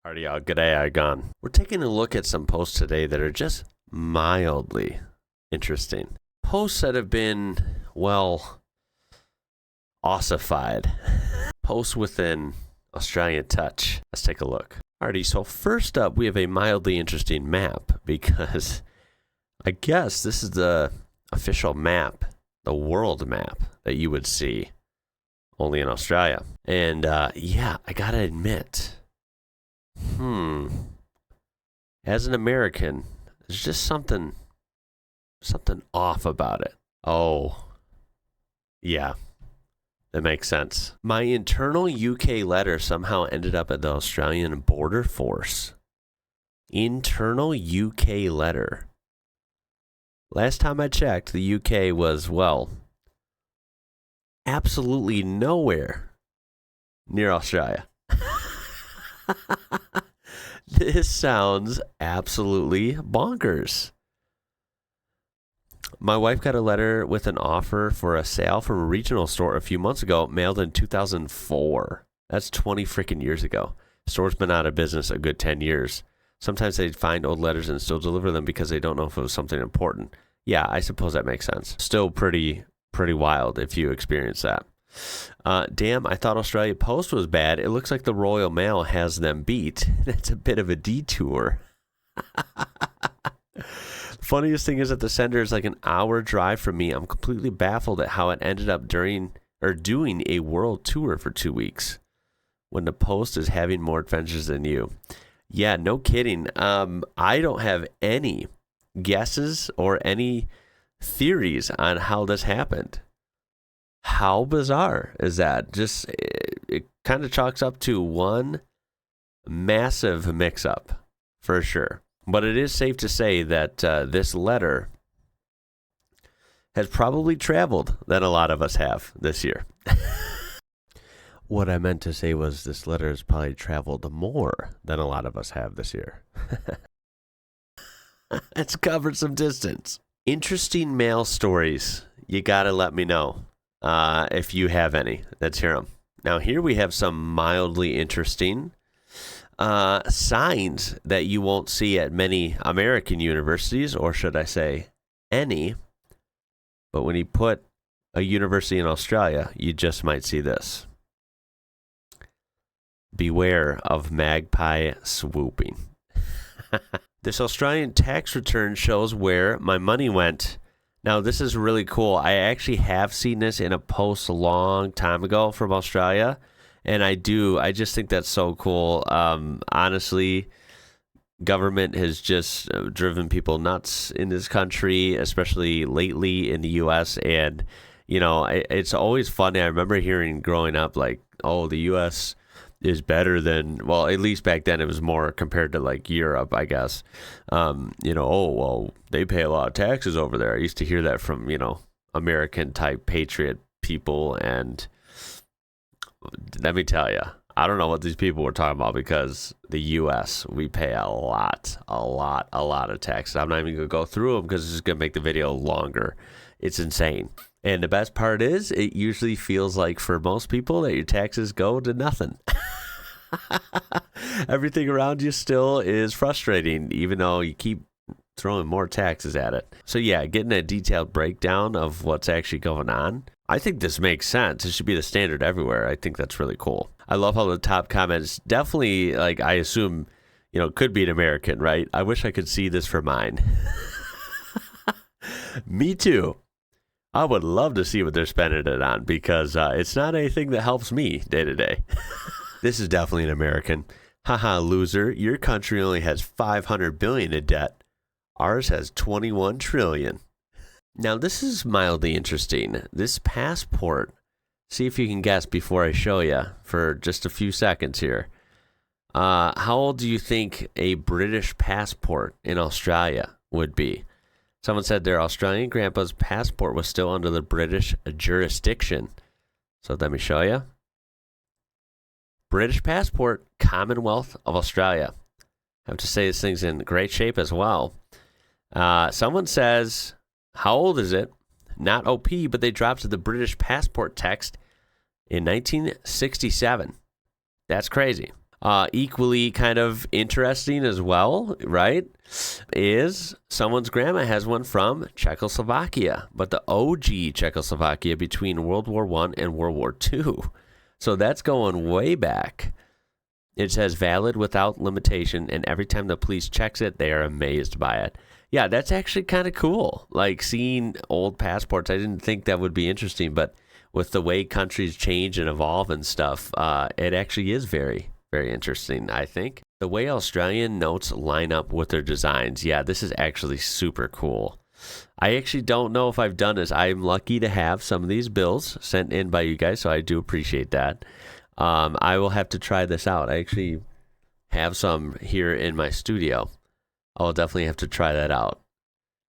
Alrighty, y'all. G'day, I gone. We're taking a look at some posts today that are just mildly interesting. Posts that have been, well, ossified. Posts with an Australian touch. Let's take a look. Alrighty, so first up, we have a mildly interesting map because I guess this is the official map, the world map that you would see only in Australia. And yeah, I gotta admit, as an American, there's just something off about it. Oh, yeah, that makes sense. My internal UK letter somehow ended up at the Australian Border Force. Internal UK letter. Last time I checked, the UK was, well, absolutely nowhere near Australia. This sounds absolutely bonkers. My wife got a letter with an offer for a sale from a regional store a few months ago, mailed in 2004. That's 20 freaking years ago. Store's been out of business a good 10 years. Sometimes they find old letters and still deliver them because they don't know if it was something important. Yeah, I suppose that makes sense. Still pretty wild if you experience that. Damn, I thought Australia Post was bad. It looks like the Royal Mail has them beat. That's a bit of a detour. Funniest thing is that the sender is like an hour drive from me. I'm completely baffled at how it ended up doing a world tour for 2 weeks when the Post is having more adventures than you. Yeah, no kidding. I don't have any guesses or any theories on how this happened. How bizarre is that? Just it kind of chalks up to one massive mix-up for sure. But it is safe to say that this letter has probably traveled than a lot of us have this year. What I meant to say was this letter has probably traveled more than a lot of us have this year. It's covered some distance. Interesting mail stories. You gotta let me know if you have any. Let's hear them. Now here we have some mildly interesting signs that you won't see at many American universities, or should I say any. But when you put a university in Australia, you just might see this. Beware of magpie swooping. This Australian tax return shows where my money went. Now, this is really cool. I actually have seen this in a post a long time ago from Australia, and I just think that's so cool. Honestly, government has just driven people nuts in this country, especially lately in the U.S., and, you know, it's always funny. I remember hearing growing up, like, oh, the U.S. is better than, well, at least back then it was more compared to like Europe, I guess. You know, oh, well, they pay a lot of taxes over there. I used to hear that from, you know, American type patriot people. And let me tell you, I don't know what these people were talking about because the U.S., we pay a lot of taxes. I'm not even going to go through them because it's just going to make the video longer. It's insane. And the best part is it usually feels like for most people that your taxes go to nothing. Everything around you still is frustrating, even though you keep throwing more taxes at it. So yeah, getting a detailed breakdown of what's actually going on. I think this makes sense. It should be the standard everywhere. I think that's really cool. I love how the top comments definitely, like, I assume, you know, could be an American, right? I wish I could see this for mine. Me too. I would love to see what they're spending it on because it's not anything that helps me day to day. This is definitely an American. Haha, loser. Your country only has 500 billion in debt. Ours has 21 trillion. Now, this is mildly interesting. This passport, see if you can guess before I show you for just a few seconds here. How old do you think a British passport in Australia would be? Someone said their Australian grandpa's passport was still under the British jurisdiction. So let me show you. British passport, Commonwealth of Australia. I have to say this thing's in great shape as well. Someone says, how old is it? Not OP, but they dropped the British passport text in 1967. That's crazy. Equally kind of interesting as well, right, is someone's grandma has one from Czechoslovakia, but the OG Czechoslovakia between World War I and World War II. So that's going way back. It says valid without limitation, and every time the police checks it, they are amazed by it. Yeah, that's actually kind of cool. Like seeing old passports, I didn't think that would be interesting, but with the way countries change and evolve and stuff, it actually is very, very interesting, I think. The way Australian notes line up with their designs, yeah, this is actually super cool. I actually don't know if I've done this. I'm lucky to have some of these bills sent in by you guys, so I do appreciate that. I will have to try this out. I actually have some here in my studio. I'll definitely have to try that out.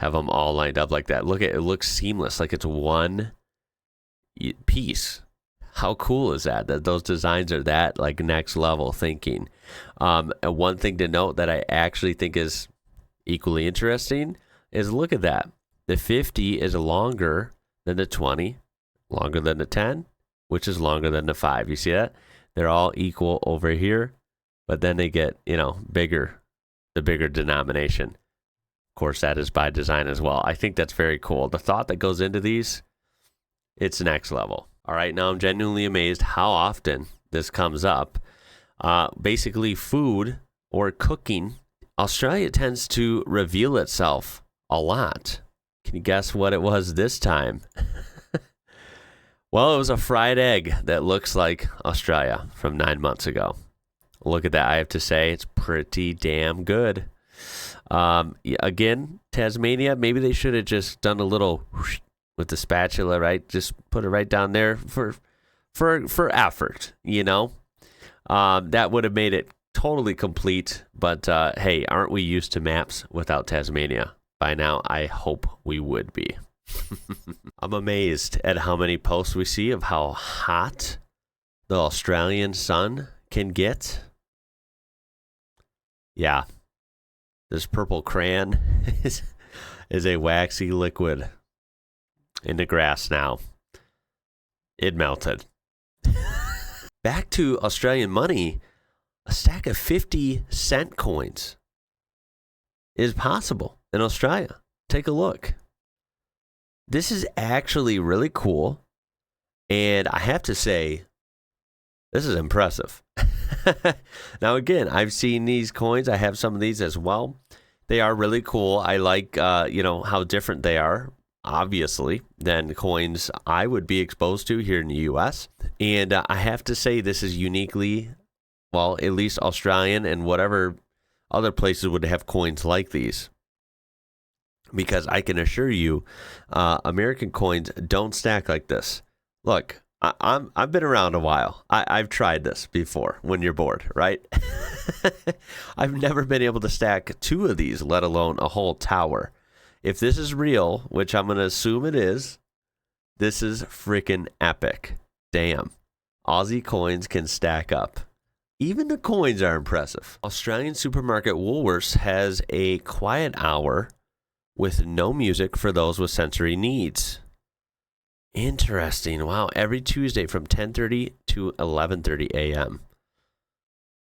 Have them all lined up like that. Look at it, looks seamless, like it's one piece. How cool is that? That those designs are that like next level thinking. And one thing to note that I actually think is equally interesting is look at that. The 50 is longer than the 20, longer than the 10, which is longer than the 5. You see that? They're all equal over here, but then they get, bigger, the bigger denomination. Of course, that is by design as well. I think that's very cool. The thought that goes into these, it's next level. All right, now I'm genuinely amazed how often this comes up. Basically, food or cooking. Australia tends to reveal itself a lot. Can you guess what it was this time? Well, it was a fried egg that looks like Australia from 9 months ago. Look at that. I have to say, it's pretty damn good. Again, Tasmania, maybe they should have just done a little whoosh with the spatula, right? Just put it right down there for effort, That would have made it totally complete. But hey, aren't we used to maps without Tasmania? By now, I hope we would be. I'm amazed at how many posts we see of how hot the Australian sun can get. Yeah, this purple crayon is a waxy liquid in the grass now. It melted. Back to Australian money, a stack of 50-cent coins is possible in Australia. Take a look. This is actually really cool, and I have to say, this is impressive. Now, again, I've seen these coins. I have some of these as well. They are really cool. I like, how different they are, obviously, than coins I would be exposed to here in the U.S. And I have to say, this is uniquely, well, at least Australian and whatever other places would have coins like these. Because I can assure you, American coins don't stack like this. Look, I've been around a while. I've tried this before when you're bored, right? I've never been able to stack 2 of these, let alone a whole tower. If this is real, which I'm going to assume it is, this is freaking epic. Damn. Aussie coins can stack up. Even the coins are impressive. Australian supermarket Woolworths has a quiet hour with no music for those with sensory needs. Interesting. Wow. Every Tuesday from 10:30 to 11:30 a.m.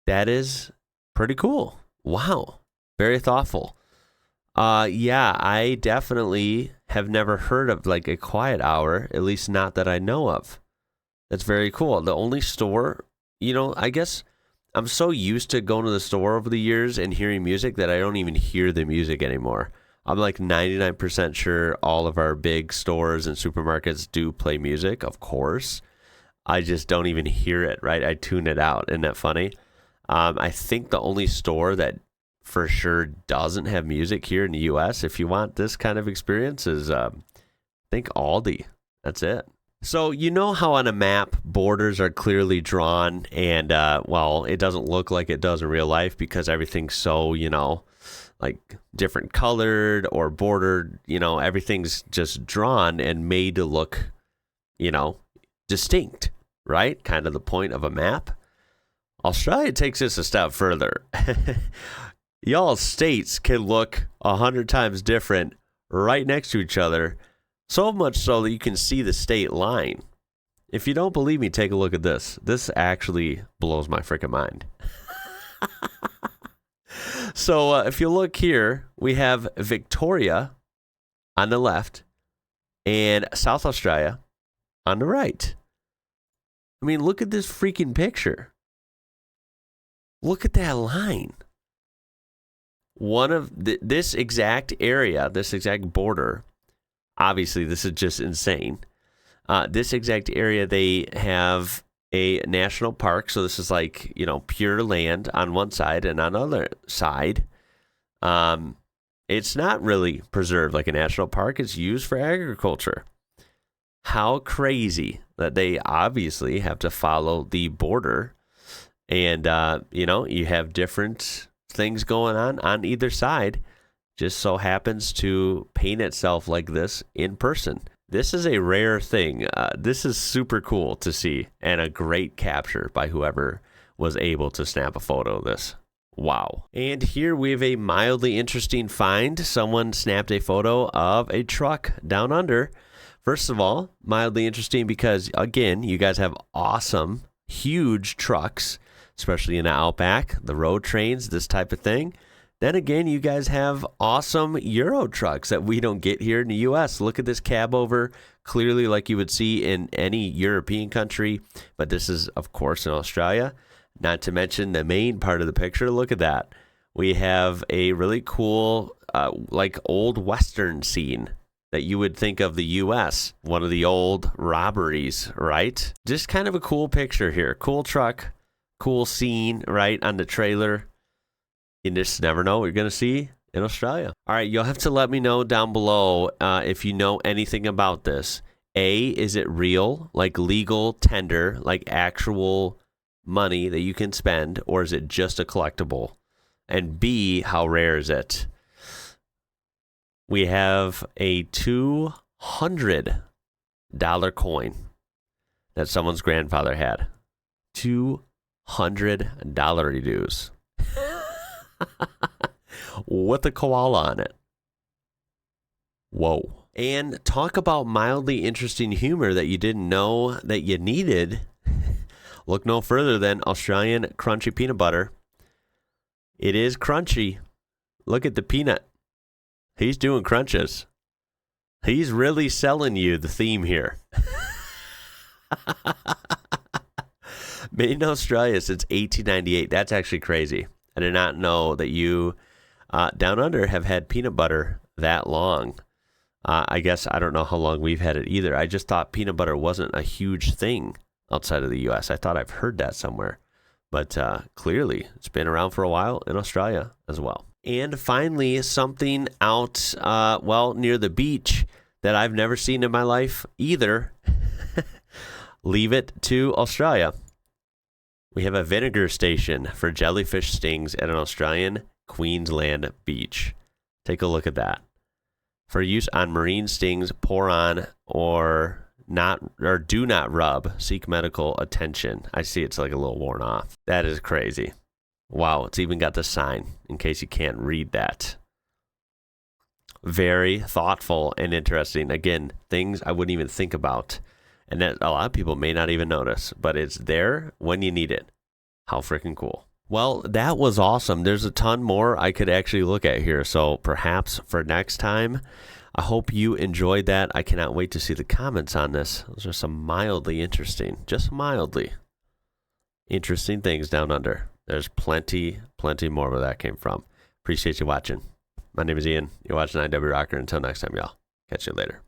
That is pretty cool. Wow. Very thoughtful. Yeah, I definitely have never heard of like a quiet hour, at least not that I know of. That's very cool. The only store, I guess I'm so used to going to the store over the years and hearing music that I don't even hear the music anymore. I'm like 99% sure all of our big stores and supermarkets do play music, of course. I just don't even hear it, right? I tune it out. Isn't that funny? I think the only store that for sure doesn't have music here in the U.S., if you want this kind of experience, is I think Aldi. That's it. So you know how on a map borders are clearly drawn and, well, it doesn't look like it does in real life because everything's so, like different colored or bordered, everything's just drawn and made to look, distinct, right? Kind of the point of a map. Australia takes this a step further. Y'all states can look 100 times different right next to each other, so much so that you can see the state line. If you don't believe me, take a look at this. This actually blows my freaking mind. So if you look here, we have Victoria on the left and South Australia on the right. I mean, look at this freaking picture. Look at that line. One of this exact area, this exact border, obviously this is just insane. This exact area, they have a national park. So this is like, pure land on one side, and on the other side, it's not really preserved like a national park. It's used for agriculture. How crazy that they obviously have to follow the border. And, you have different things going on either side. Just so happens to paint itself like this in person. This is a rare thing. This is super cool to see, and a great capture by whoever was able to snap a photo of this. Wow. And here we have a mildly interesting find. Someone snapped a photo of a truck down under. First of all, mildly interesting because, again, you guys have awesome, huge trucks, especially in the outback, the road trains, this type of thing. Then again, you guys have awesome Euro trucks that we don't get here in the U.S. Look at this cab over, clearly like you would see in any European country, but this is, of course, in Australia. Not to mention the main part of the picture. Look at that. We have a really cool, like old Western scene that you would think of the U.S., one of the old robberies, right? Just kind of a cool picture here. Cool truck, cool scene, right, on the trailer. You just never know what you're going to see in Australia. All right, you'll have to let me know down below if you know anything about this. A, is it real, like legal tender, like actual money that you can spend, or is it just a collectible? And B, how rare is it? We have a $200 coin that someone's grandfather had. $200 dues. With a koala on it. Whoa. And talk about mildly interesting humor that you didn't know that you needed. Look no further than Australian crunchy peanut butter. It is crunchy. Look at the peanut. He's doing crunches. He's really selling you the theme here. Made in Australia since 1898. That's actually crazy. I did not know that you down under have had peanut butter that long. I guess I don't know how long we've had it either. I just thought peanut butter wasn't a huge thing outside of the U.S. I thought I've heard that somewhere. But clearly, it's been around for a while in Australia as well. And finally, something out, near the beach that I've never seen in my life either. Leave it to Australia. We have a vinegar station for jellyfish stings at an Australian Queensland beach. Take a look at that. For use on marine stings, pour on or do not rub. Seek medical attention. I see it's like a little worn off. That is crazy. Wow, it's even got the sign in case you can't read that. Very thoughtful and interesting. Again, things I wouldn't even think about. And that a lot of people may not even notice, but it's there when you need it. How freaking cool. Well, that was awesome. There's a ton more I could actually look at here. So perhaps for next time, I hope you enjoyed that. I cannot wait to see the comments on this. Those are some mildly interesting, just mildly interesting things down under. There's plenty more where that came from. Appreciate you watching. My name is Ian. You're watching IWrocker. Until next time, y'all. Catch you later.